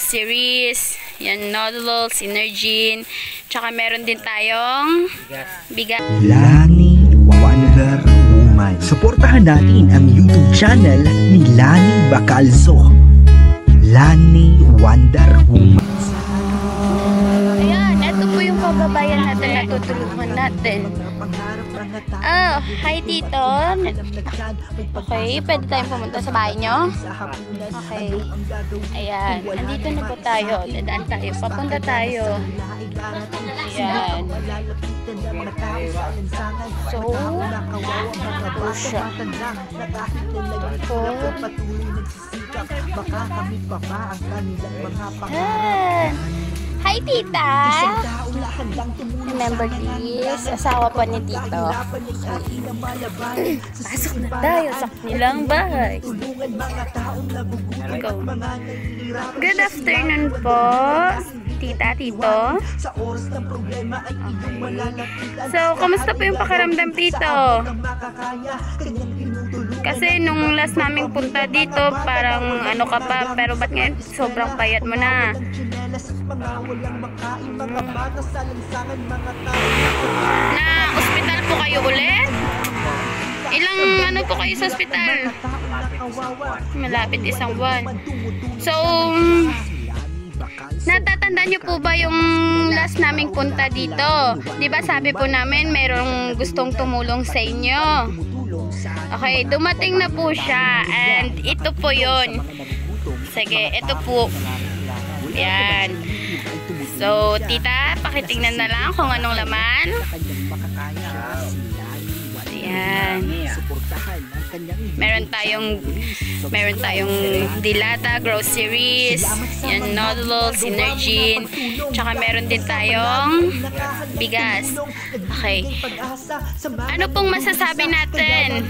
groceries. Yan, noodles, Synergine. Tsaka meron din tayong bigas. Lani Wonder Woman. Suportahan natin ang YouTube channel ni Lani Bacalzo. Lani Wonder Woman. Ayan, ito po yung kababayan natin na tutulungan natin. Oh, hi Tito. Okay, pwede tayong pumunta sa bahay nyo? Okay. Ayan, nandito na po tayo. Dadaan tayo. Papunta tayo. Ayan. So, ito siya. Ayan. Hi, Tita! Remember this? Asawa pa ni Tito. Pasok na tayo sa kanilang bahay. Go. Good afternoon po, Tita, Tito. So, kamusta po yung pakiramdam, Tito? Kasi nung last naming punta dito, parang ano ka pa, pero ba't ngayon sobrang payat mo na? Na ospital po kayo ulit? Ilang ano po kayo sa ospital? Malapit isang buwan. So, natatandaan niyo po ba yung last naming punta dito? Diba sabi po namin mayroong gustong tumulong sa inyo? Okay, dumating na po siya and ito po yun. Sige, ito po. Yan. So, Tita, pakitingnan na lang kung anong laman. Ayan. Meron tayong dilata, groceries, yan, noodles, Synergine, tsaka meron din tayong bigas. Okay. Ano pong masasabi natin?